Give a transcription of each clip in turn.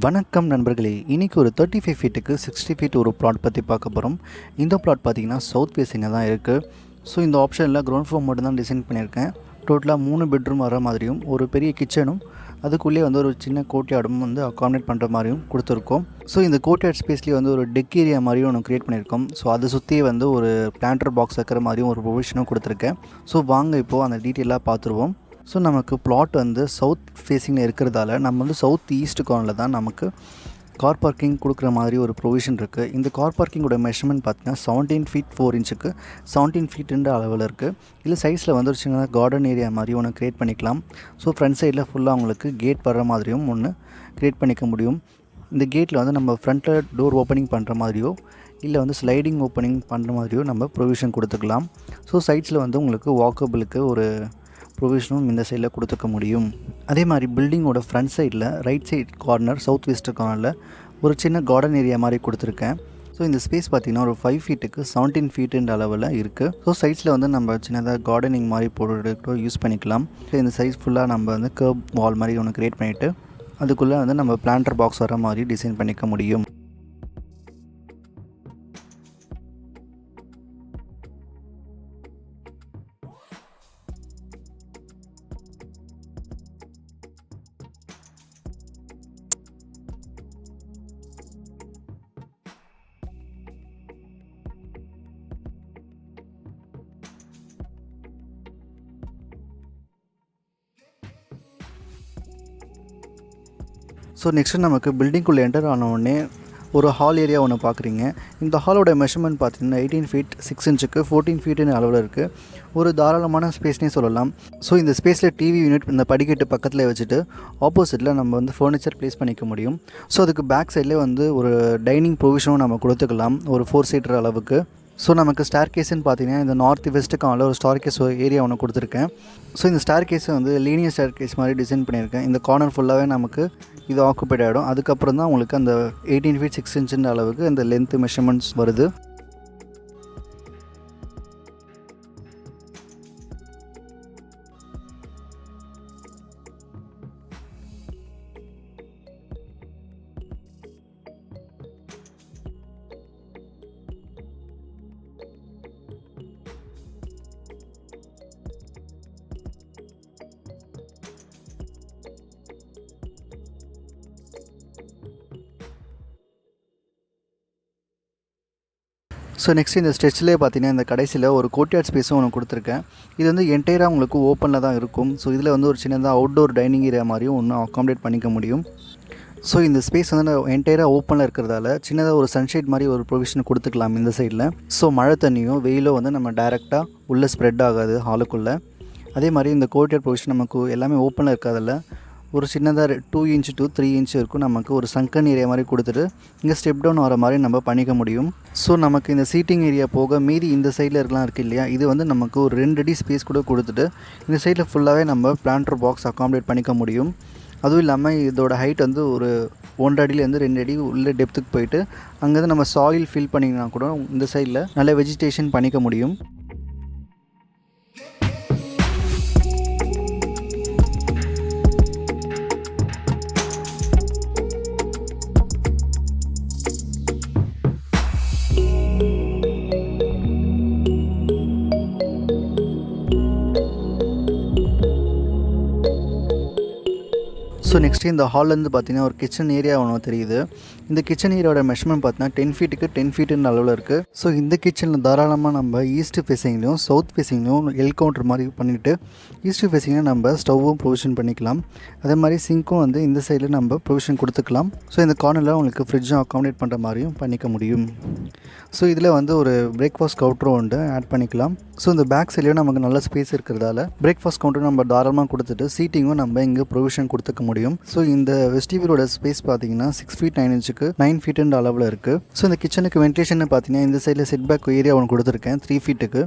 வணக்கம் நண்பர்களே, இன்றைக்கி ஒரு 35 ஃபீட்டுக்கு 60 ஃபீட் ஒரு பிளாட் பற்றி பார்க்க போகிறோம். இந்த பிளாட் பார்த்திங்கன்னா சவுத் ஃபேஸிங்காக தான் இருக்குது. ஸோ இந்த ஆப்ஷனில் கிரவுண்ட் ஃப்ளோர் மட்டும் தான் டிசைன் பண்ணியிருக்கேன். டோட்டலாக 3 பெட்ரூம் வர மாதிரியும் ஒரு பெரிய கிச்சனும் அதுக்குள்ளேயே ஒரு சின்ன கோர்ட்யார்டும் அகாமடேட் பண்ணுற மாதிரியும் கொடுத்துருக்கோம். ஸோ இந்த கோர்ட்யார்ட் ஸ்பேஸ்லேயே ஒரு டெக் ஏரியா மாதிரியும் ஒன்று க்ரியேட் பண்ணியிருக்கோம். ஸோ அதை சுற்றியே ஒரு பிளான்டர் பாக்ஸ் வைக்கிற மாதிரியும் ஒரு ப்ரொவிஷனும் கொடுத்துருக்கேன். ஸோ வாங்க இப்போது அந்த டீட்டெயிலாக பார்த்துருவோம். ஸோ நமக்கு பிளாட் சவுத் ஃபேஸிங்கில் இருக்கிறதால நம்ம சவுத் ஈஸ்ட் கார்னரில் தான் நமக்கு கார் பார்க்கிங் கொடுக்குற மாதிரி ஒரு ப்ரொவிஷன் இருக்குது. இந்த கார் பார்க்கிங்கோட மெஷர்மெண்ட் பார்த்தீங்கன்னா 17 ஃபீட் 4 இன்ச்சுக்கு 17 ஃபீட்டுன்ற அளவில் இருக்குது. இல்லை சைஸில் ஒரு சின்னதாக கார்டன் ஏரியா மாதிரி ஒன்று க்ரியேட் பண்ணிக்கலாம். ஸோ ஃப்ரண்ட் சைடில் ஃபுல்லாக அவங்களுக்கு கேட் வர்ற மாதிரியும் ஒன்று க்ரியேட் பண்ணிக்க முடியும். இந்த கேட்டில் நம்ம ஃப்ரண்ட்டில் டோர் ஓப்பனிங் பண்ணுற மாதிரியோ இல்லை ஸ்லைடிங் ஓப்பனிங் பண்ணுற மாதிரியோ நம்ம ப்ரொவிஷன் கொடுத்துக்கலாம். ஸோ சைட்ஸில் உங்களுக்கு வாக்கபிளுக்கு ஒரு ப்ரொவிஷனும் இந்த சைடில் கொடுத்துக்க முடியும். அதே மாதிரி பில்டிங்கோட ஃப்ரண்ட் சைடில் right side corner south west கார்னரில் ஒரு சின்ன கார்டன் ஏரியா மாதிரி கொடுத்துருக்கேன். ஸோ இந்த ஸ்பேஸ் பார்த்திங்கன்னா ஒரு 5 ஃபீட்டுக்கு 17 ஃபீட்டுன்ற அளவில் இருக்குது. ஸோ சைட்ஸில் நம்ம சின்னதாக கார்டனிங் மாதிரி போட்டு யூஸ் பண்ணிக்கலாம். ஸோ இந்த சைஸ் ஃபுல்லாக நம்ம கர்ப் வால் மாதிரி ஒன்று க்ரியேட் பண்ணிவிட்டு அதுக்குள்ளே நம்ம பிளான்டர் பாக்ஸ் வர மாதிரி டிசைன் பண்ணிக்க முடியும். ஸோ நெக்ஸ்ட்டு நமக்கு பில்டிங்குள்ளே என்டர் ஆனவுடனே ஒரு ஹால் ஏரியா ஒன்று பார்க்குறீங்க. இந்த ஹாலோட மெஷர்மெண்ட் பார்த்திங்கன்னா 18 ஃபீட் 6 இன்ச்சுக்கு 14 ஃபீட்டுன்னு அளவில் இருக்குது. ஒரு தாராளமான ஸ்பேஸ்னே சொல்லலாம். ஸோ இந்த ஸ்பேஸில் டிவி யூனிட் இந்த படிக்கட்டு பக்கத்தில் வச்சுட்டு ஆப்போசிட்டில் நம்ம ஃபர்னிச்சர் ப்ளேஸ் பண்ணிக்க முடியும். ஸோ அதுக்கு பேக் சைட்லேயே ஒரு டைனிங் ப்ரொவிஷனும் நம்ம கொடுத்துக்கலாம் ஒரு 4 சீட்டர் அளவுக்கு. ஸோ நமக்கு ஸ்டார் கேஸ்ன்னு பார்த்தீங்கன்னா இந்த நார்த் வெஸ்ட்டு கார்னரில் ஒரு ஸ்டார் கேஸ் ஏரியா ஒன்று கொடுத்துருக்கேன். ஸோ இந்த ஸ்டார் கேஸை லீனியர் ஸ்டார் கேஸ் மாதிரி டிசைன் பண்ணியிருக்கேன். இந்த கார்னர் ஃபுல்லாகவே நமக்கு இது ஆக்குபைட் ஆகிடும். அதுக்கப்புறம் தான் உங்களுக்கு அந்த 18 ஃபீட் 6 இன்ச்சுன்ற அளவுக்கு அந்த லென்த்து மெஷர்மெண்ட்ஸ் வருது. ஸோ நெக்ஸ்ட் இந்த ஸ்ட்ரெச்சிலே பார்த்தீங்கன்னா இந்த கடைசியில் ஒரு கோர்ட்யார்ட் ஸ்பேஸும் ஒன்று கொடுத்துருக்கேன். இது என்டையராக உங்களுக்கு ஓப்பனில் தான் இருக்கும். ஸோ இதில் ஒரு சின்னதாக அவுட்டோர் டைனிங் ஏரியா மாதிரியும் ஒன்று அகாமடேட் பண்ணிக்க முடியும். ஸோ இந்த ஸ்பேஸ் என்டையராக ஓப்பனில் இருக்கிறதால சின்னதாக ஒரு சன்ஷேட் மாதிரி ஒரு ப்ரொவிஷன் கொடுத்துக்கலாம் இந்த சைடில். ஸோ மழை தண்ணியோ வெயிலோ நம்ம டைரெக்டாக உள்ளே ஸ்ப்ரெட் ஆகாது ஹாலுக்குள்ளே. அதே மாதிரி இந்த கோர்ட்யார்ட் ப்ரொவிஷன் நமக்கு எல்லாமே ஓப்பனில் இருக்கிறதால ஒரு சின்னதாக 2 இன்ச் to 3 இன்ச் இருக்கும். நமக்கு ஒரு சங்கன் ஏரியா மாதிரி கொடுத்துட்டு இங்கே ஸ்டெப் டவுன் ஆகிற மாதிரி நம்ம பண்ணிக்க முடியும். ஸோ நமக்கு இந்த சீட்டிங் ஏரியா போக மீதி இந்த சைடில் இருக்கலாம் இருக்குது இல்லையா, இது நமக்கு ஒரு 2 அடி ஸ்பேஸ் கூட கொடுத்துட்டு இந்த சைடில் ஃபுல்லாகவே நம்ம பிளான்டர் பாக்ஸ் அகாமடேட் பண்ணிக்க முடியும். அதுவும் இல்லாமல் இதோட ஹைட் ஒரு 1 அடியிலேருந்து 2 அடி உள்ள டெப்த்துக்கு போயிட்டு அங்கேருந்து நம்ம சாயில் ஃபில் பண்ணிங்கன்னா கூட இந்த சைடில் நல்ல வெஜிடேஷன் பண்ணிக்க முடியும். ஸோ நெக்ஸ்ட்டு இந்த ஹால்லேருந்து பார்த்தீங்கன்னா ஒரு கிச்சன் ஏரியா ஒன்று தெரியுது. இந்த கிச்சன் ஏரியாவோட மெஷர்மெண்ட் பார்த்தீங்கன்னா 10 ஃபீட்டுக்கு 10 ஃபீட்டுன்ற அளவில் இருக்குது. ஸோ இந்த கிச்சனில் தாராளமாக நம்ம ஈஸ்ட் ஃபேஸிங்லேயும் சவுத் ஃபேஸிங்லேயும் எல் கவுண்டர் மாதிரி பண்ணிவிட்டு ஈஸ்ட் ஃபேஸிங்கில் நம்ம ஸ்டவ்வும் ப்ரொவிஷன் பண்ணிக்கலாம். அதே மாதிரி சிங்க்கும் இந்த சைடில் நம்ம ப்ரொவிஷன் கொடுத்துக்கலாம். ஸோ இந்த கார்னரில் உங்களுக்கு ஃப்ரிட்ஜும் அகாமடேட் பண்ணுற மாதிரியும் பண்ணிக்க முடியும். ஸோ இதில் ஒரு பிரேக்ஃபாஸ்ட் கவுண்டரும் ஆட் பண்ணிக்கலாம். ஸோ இந்த பேக் சைட்லேயும் நமக்கு நல்ல ஸ்பேஸ் இருக்கிறதால பிரேக்ஃபாஸ்ட் கவுண்டர் நம்ம தாராளமாக கொடுத்துட்டு சீட்டிங்கும் நம்ம இங்கே ப்ரொவிஷன் கொடுத்துக்க முடியும். ஸோ இந்த வெஸ்டிபியூலோட ஸ்பேஸ் பார்த்தீங்கன்னா 6 ஃபீட் 9 இன்ச்சுக்கு 9 ஃபீட்டுன்ற அளவில் இருக்குது. ஸோ இந்த கிச்சனுக்கு வென்டிலேஷன் பார்த்தீங்கன்னா இந்த சைடில் செட் பேக் ஏரியா ஒன்று கொடுத்துருக்கேன் 3 ஃபீட்டுக்கு.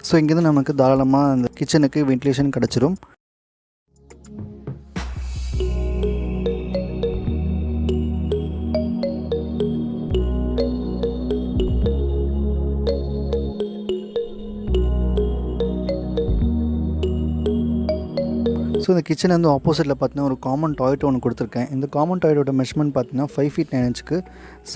ஸோ இங்கேருந்து நமக்கு தாராளமாக அந்த கிச்சனுக்கு வென்டிலேஷன் கிடச்சிரும். ஸோ இந்த கிச்சன் வந்து ஆப்போசிட்டில் பார்த்தீங்கன்னா ஒரு காமன் டாய்லெட் ஒன்று கொடுத்துருக்கேன். இந்த காமன் டாய்லெட்டோட மெஷர்மெண்ட் பார்த்தீங்கன்னா 5 ஃபீட் 9 இன்ச்சுக்கு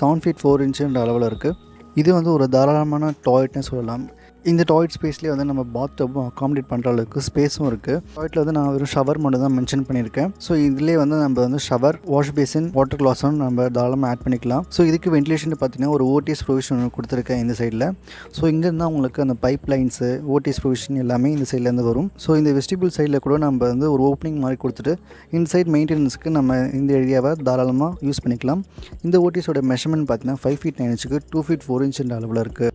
7 ஃபீட் 4 இன்ச்சுன்ற அளவில் இருக்குது. இது வந்து ஒரு தாராளமான டாய்லெட்னு சொல்லலாம். இந்த டாய்லெட் ஸ்பேஸ்லேயே வந்து நம்ம பாத் டப்பும் அகாமடேட் பண்ணுற அளவுக்கு ஸ்பேஸும் இருக்குது. டாய்லெட்டில் வந்து நான் வெறும் ஷவர் மட்டும் தான் மென்ஷன் பண்ணியிருக்கேன். ஸோ இதிலே வந்து நம்ம வந்து ஷவர், வாஷ் பேசின், வாட்டர் கிளாஸும் நம்ம தாராளமாக ஆட் பண்ணிக்கலாம். ஸோ இதுக்கு வென்டிலேஷன் பார்த்தீங்கன்னா ஒரு ஓடிஎஸ் ப்ரொவிஷன் கொடுத்துருக்கேன் இந்த சைடில். ஸோ இங்கேருந்து உங்களுக்கு அந்த பைப் லைன்ஸு, ஓடிஎஸ் ப்ரொவிஷன் எல்லாமே இந்த சைட்லேருந்து வரும். ஸோ இந்த வெஸ்டிபிள் சைடில் கூட நம்ம வந்து ஒரு ஓப்பனிங் மாதிரி கொடுத்துட்டு இந்த சைட் மெயின்டெனன்ஸுக்கு நம்ம இந்த ஏரியாவை தாராளமாக யூஸ் பண்ணிக்கலாம். இந்த ஓடிஎஸோட மெஷர்மெண்ட் பார்த்தீங்கன்னா 5 ஃபீட் 9 இன்ச்சுக்கு 2 ஃபீட் 4 இன்ச்சுன்ற அளவில் இருக்குது.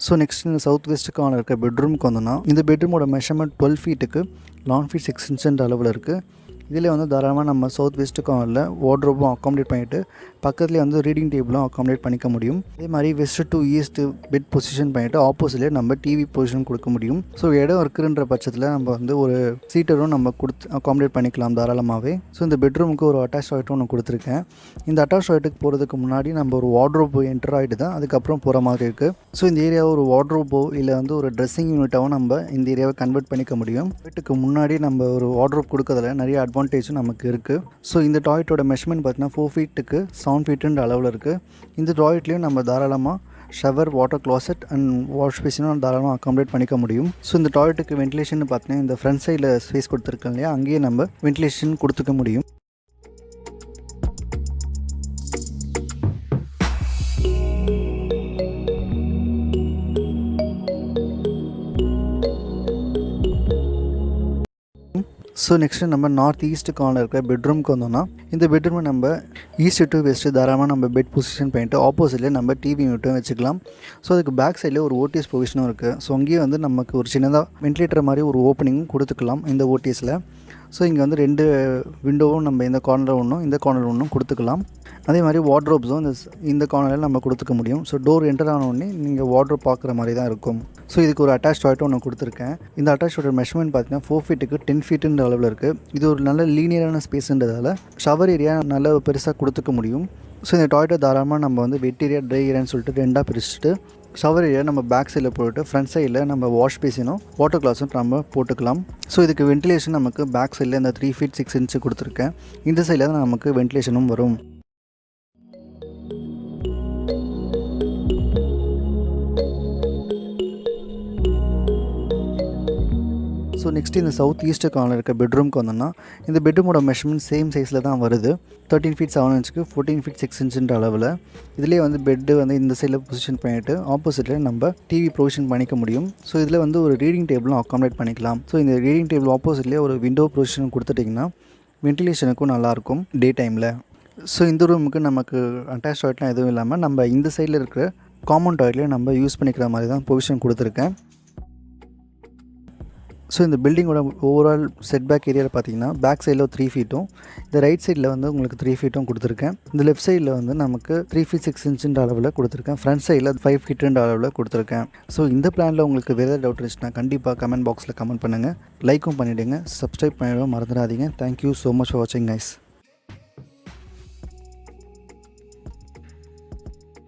ஸோ நெக்ஸ்ட் இந்த சவுத் வெஸ்ட் கார்னர் இருக்க பெட்ரூமுக்கு வந்தோம்னா இந்த பெட்ரூமோட மெஷர்மெண்ட் 12 ஃபீட்டுக்கு 11 ஃபீட் 6 இன்ச்சுன்ற அளவில் இருக்குது. இதில் வந்து தாராளமாக நம்ம சவுத் வெஸ்ட் கார்னரில் வார்ட்ரோப்பும் அகாமடேட் பண்ணிவிட்டு பக்கத்துலேயே வந்து ரீடிங் டேபிளும் அகாமடேட் பண்ணிக்க முடியும். அதே மாதிரி west to east bed position பண்ணிவிட்டு ஆப்போசிட்லேயே நம்ம டிவி பொசிஷன் கொடுக்க முடியும். ஸோ இடம் இருக்குன்ற பட்சத்தில் நம்ம வந்து ஒரு சீட்டரும் நம்ம கொடுத்து அகாமடேட் பண்ணிக்கலாம் தாராளமாகவே. ஸோ இந்த பெட்ரூமுக்கு ஒரு அட்டாச் டாய்லெட்டும் ஒன்று கொடுத்துருக்கேன். இந்த அட்டாச் டாய்லெட்டுக்கு போகிறதுக்கு முன்னாடி நம்ம ஒரு வார்ட்ரோப் என்டர் ஆகிட்டு தான் அதுக்கப்புறம் போகிற மாதிரி இருக்குது. ஸோ இந்த ஏரியாவை ஒரு வார்ட்ரோப்போ இல்லை வந்து ஒரு ட்ரெஸ்ஸிங் யூனிட்டாகவும் நம்ம இந்த ஏரியாவை கன்வெர்ட் பண்ணிக்க முடியும். வீட்டுக்கு முன்னாடி நம்ம ஒரு வார்ட்ரோப் கொடுக்கறதுல நிறைய அட்வான்டேஜும் நமக்கு இருக்குது. ஸோ இந்த டாய்லெட்டோட மெஷர்மெண்ட் பார்த்தீங்கன்னா 4 ஃபீட்டுக்கு 7 ஃபீட்டுன்ற அளவில் இருக்குது. இந்த டாய்லெட்லேயும் நம்ம தாராளமாக shower, water closet and wash பேசினும் தாராளமாக அகாமடேட் பண்ணிக்க முடியும். ஸோ இந்த டாய்லெட்டுக்கு வென்டிலேஷன் பார்த்தீங்கன்னா இந்த ஃப்ரண்ட் சைடில் ஸ்பேஸ் கொடுத்துருக்கோம் இல்லையா, அங்கேயே நம்ம வென்டிலேஷன் கொடுத்துக்க முடியும். ஸோ நெக்ஸ்ட்டு நம்ம நார்த் ஈஸ்ட் கார்னர் இருக்கிற பெட்ரூமுக்கு வந்தோம்னா இந்த பெட்ரூமை நம்ம ஈஸ்ட் டு வெஸ்ட்டு தாராளமாக நம்ம பெட் பொசிஷன் பண்ணிட்டு ஆப்போசிட்லேயே நம்ம டிவி யூனிட்டும் வச்சுக்கலாம். ஸோ அதுக்கு பேக் சைடில் ஒரு ஓடிஎஸ் ப்ரொவிஷனும் இருக்குது. ஸோ அங்கேயே வந்து நமக்கு ஒரு சின்னதாக வென்டிலேட்டர் மாதிரி ஒரு ஓப்பனிங்கும் கொடுத்துக்கலாம் இந்த ஓடிஎஸில். ஸோ இங்கே வந்து 2 விண்டோவும் நம்ம இந்த கார்னர் ஒன்றும் இந்த கார்னர் ஒன்றும் கொடுத்துக்கலாம். அதே மாதிரி வார்ட்ரோப்ஸும் இந்த கார்னரில் நம்ம கொடுத்துக்க முடியும். ஸோ டோர் என்டர் ஆன உடனே நீங்கள் வார்ட்ரோப் பார்க்குற மாதிரி தான் இருக்கும். ஸோ இதுக்கு ஒரு அட்டாச் டாய்லெட் ஒன்று கொடுத்துருக்கேன். இந்த அட்டாச் டாய்லெட் மெஷர்மெண்ட் பார்த்தீங்கன்னா 4 ஃபீட்டுக்கு 10 ஃபீட்டுன்ற அளவில் இருக்குது. இது ஒரு நல்ல லீனியரான ஸ்பேஸுன்றதால ஷவர் ஏரியா நல்லா பெருசாக கொடுத்துக்க முடியும். ஸோ இந்த டாய்லெட்டை தாராளமாக நம்ம வந்து வெட் ஏரியா, ட்ரை ஏரியான்னு சொல்லிட்டு 2ஆக பிரிச்சுட்டு ஷவர் ஏரியா நம்ம பேக் சைடில் போட்டு ஃப்ரண்ட் சைடில் நம்ம வாஷ் பேசினும் வாட்டர் கிளாஸும் நம்ம போட்டுக்கலாம். ஸோ இதுக்கு வென்டிலேஷன் நமக்கு பேக் சைடில் இந்த 3 ஃபீட் 6 இன்ச்சு கொடுத்துருக்கேன். இந்த சைடில் தான் நமக்கு வென்டிலேஷனும் வரும். ஸோ நெக்ஸ்ட்டு இந்த சவுத் ஈஸ்ட் கார்னர் இருக்க பெட்ரூமுக்கு வந்தோம்னா இந்த பெட்ரூமோட மெஷர்மெண்ட் சேம் சைஸில் தான் வருது. 13 ஃபீட் 7 இன்ச்சுக்கு 14 ஃபீட் 6 இன்ச்சுன்ற அளவில். இதிலே வந்து பெட்டு வந்து இந்த சைடில் பொசிஷன் பண்ணிவிட்டு ஆப்போசிட்டில் நம்ம டிவி ப்ரொவிஷன் பண்ணிக்க முடியும். ஸோ இதில் வந்து ஒரு ரீடிங் டேபிளும் அகாமடேட் பண்ணிக்கலாம். ஸோ இந்த ரீடிங் டேபிள் ஆப்போசிட்லேயே ஒரு விண்டோ ப்ரொவிஷன் கொடுத்துட்டிங்கன்னா வென்டிலேஷனுக்கும் நல்லாயிருக்கும் டே டைமில். ஸோ இந்த ரூமுக்கு நமக்கு அட்டாச் டாய்லெட்லாம் எதுவும் இல்லாமல் நம்ம இந்த சைடில் இருக்கிற காமன் டாய்லெட்லேயே நம்ம யூஸ் பண்ணிக்கிற மாதிரி தான் பொசிஷன் கொடுத்துருக்கேன். ஸோ இந்த பில்டிங்கோட ஓவரால் செட்பேக் ஏரியாவில் பார்த்தீங்கன்னா பேக் சைடில் 3 ஃபீட்டும் இந்த ரைட் சைடில் வந்து உங்களுக்கு 3 ஃபீட்டும் கொடுத்துருக்கேன். இந்த லெஃப்ட் சைடில் வந்து நமக்கு 3 ஃபீட் 6 இன்ச்சுன்ற அளவில் கொடுத்துருக்கேன். ஃப்ரண்ட் சைடில் 5 ஃபீட்டுன்ற அளவில் கொடுத்துருக்கேன். ஸோ இந்த பிளானில் உங்களுக்கு வேறு டவுட் இருந்துச்சுன்னா கண்டிப்பாக கமெண்ட் பாக்ஸில் கமெண்ட் பண்ணுங்கள். லைக்கும் பண்ணிவிடுங்க, சப்ஸ்கிரைப் பண்ணிவிட மறந்துடாதீங்க. தேங்க்யூ ஸோ மச் ஃபார் வாட்சிங் கைஸ்.